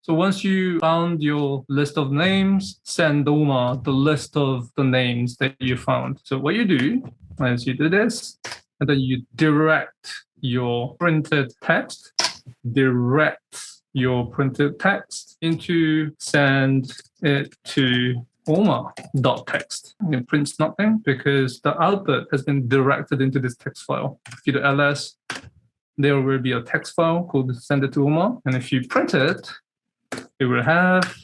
So once you found your list of names, send OMA the list of the names that you found. So what you do is you do this, and then you direct your printed text, into send it to OMA.text. It prints nothing because the output has been directed into this text file. If you do ls, there will be a text file called send it to OMA. And if you print it, it will have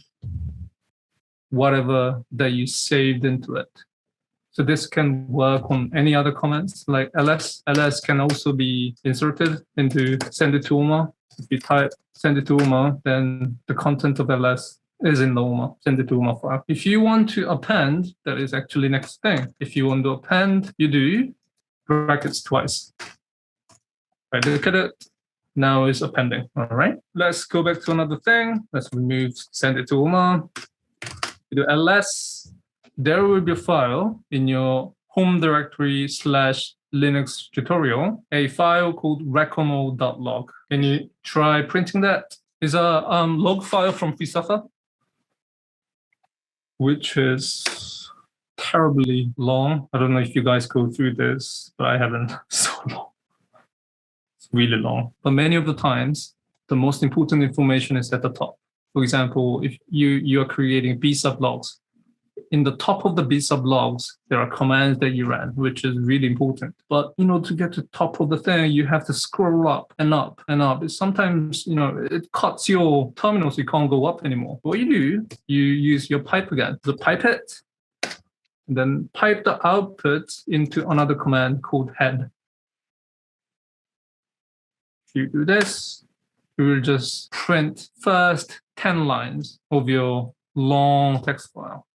whatever that you saved into it. So this can work on any other comments like ls. ls can also be inserted into send it to OMA. If you type send it to OMA, then the content of ls is in the OMA, send it to OMA file. If you want to append, that is actually next thing. If you want to append, you do brackets twice. Right, look at it. Now it's appending. All right. Let's go back to another thing. Let's remove send it to OMA. You do ls. There will be a file in your home directory /Linux tutorial, a file called recono.log. Can you try printing that? It's a log file from FreeSuffer, which is terribly long. I don't know if you guys go through this, but I haven't. So long. It's really long. But many of the times, the most important information is at the top. For example, if you are creating B sublogs, in the top of the B sublogs, there are commands that you ran, which is really important. But to get to the top of the thing, you have to scroll up and up and up. Sometimes, it cuts your terminal so you can't go up anymore. What you do, you use your pipe again. So pipe it, and then pipe the output into another command called head. If you do this, you will just print first 10 lines of your long text file.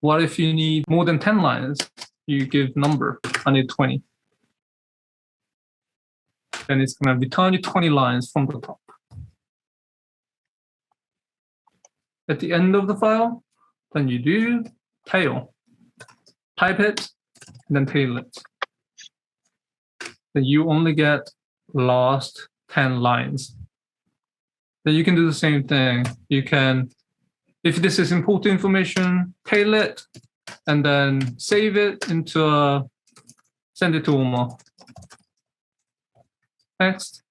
What if you need more than 10 lines? You give number, I need 20. Then it's going to return you 20 lines from the top. At the end of the file, then you do tail. Type it, and then tail it. Then you only get last 10 lines. Then you can do the same thing. You can, if this is important information, tail it, and then save it into send it to OMA. Next.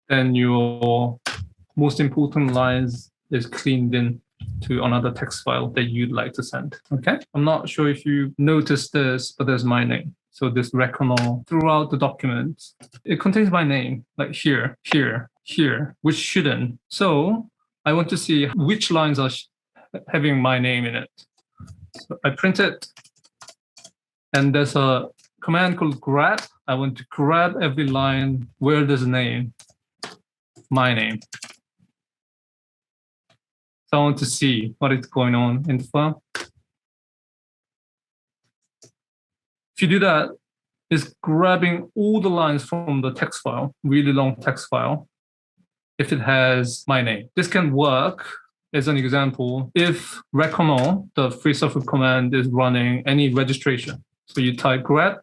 Then your most important lines is cleaned in to another text file that you'd like to send. Okay. I'm not sure if you noticed this, but there's my name. So this recono throughout the document, it contains my name, like here, here, here, which shouldn't. So I want to see which lines are having my name in it. So I print it, and there's a command called grep. I want to grab every line where there's a name, my name. So I want to see what is going on in the file. If you do that, it's grabbing all the lines from the text file, really long text file, if it has my name. This can work as an example if recono, the FreeSuffer command, is running any registration. So you type grep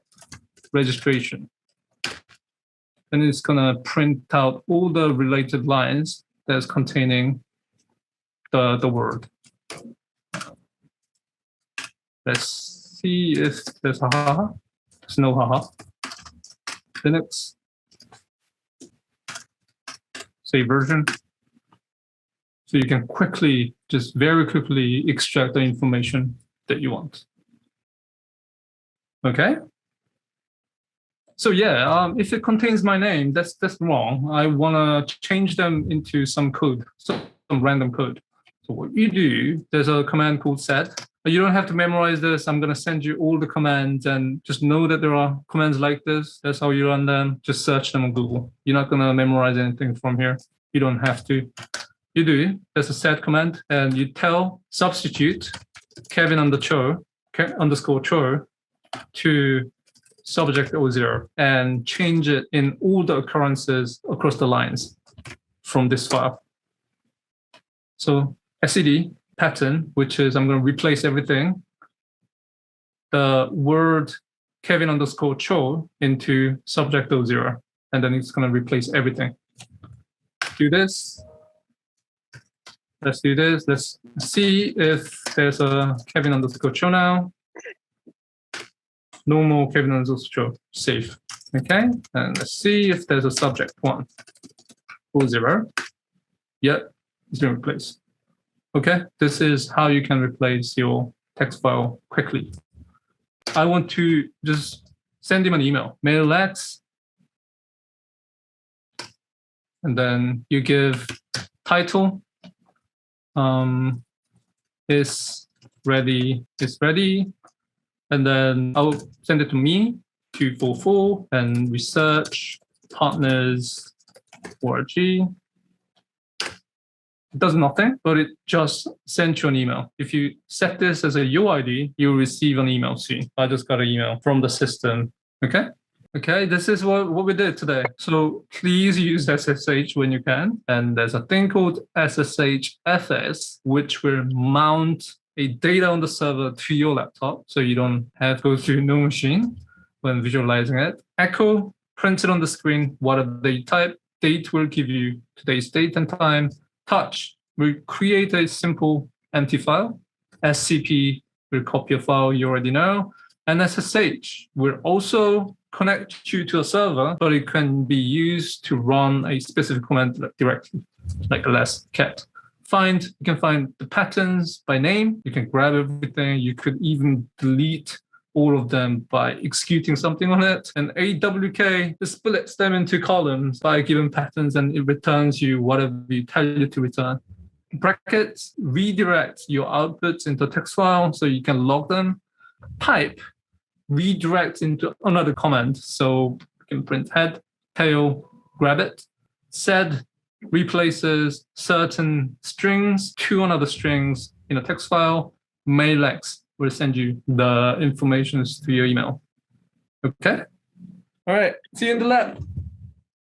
registration. And it's going to print out all the related lines that's containing the word. Let's see if there's a haha. There's no haha. Linux. Say version. So you can quickly, just very quickly extract the information that you want. Okay. So yeah, if it contains my name, that's wrong. I want to change them into some code, some random code. So what you do, there's a command called set. You don't have to memorize this. I'm going to send you all the commands, and just know that there are commands like this. That's how you run them. Just search them on Google. You're not going to memorize anything from here. You don't have to. You do. There's a set command, and you tell substitute Kevin underscore cho to subject 0 and change it in all the occurrences across the lines from this file. So SED pattern, which is I'm going to replace everything, the word Kevin underscore cho into subject 0, and then it's going to replace everything. do this. Let's do this. Let's see if there's a Kevin underscore Cho now. No more Kevin underscore Cho. Save. Okay. And let's see if there's a subject 1 or 0. Yep, it's been replaced. Okay. This is how you can replace your text file quickly. I want to just send him an email, mailx, and then you give title. Is ready, and then I'll send it to me 244 and research partners org. It does nothing, but it just sent you an email. If you set this as a UID, you'll receive an email soon. I just got an email from the system. Okay, this is what we did today. So please use SSH when you can. And there's a thing called SSHFS, which will mount a data on the server to your laptop. So you don't have to go to no machine when visualizing it. Echo, print it on the screen, whatever you type. Date will give you today's date and time. Touch will create a simple empty file. SCP will copy a file you already know. And SSH will also connect you to a server, but it can be used to run a specific command directly, like ls cat. You can find the patterns by name. You can grab everything. You could even delete all of them by executing something on it. And AWK splits them into columns by given patterns, and it returns you whatever you tell it to return. Brackets redirect your outputs into a text file so you can log them. Pipe redirects into another command. So you can print head, tail, grab it. Sed replaces certain strings to another strings in a text file. Mailx will send you the information to your email. Okay? All right. See you in the lab.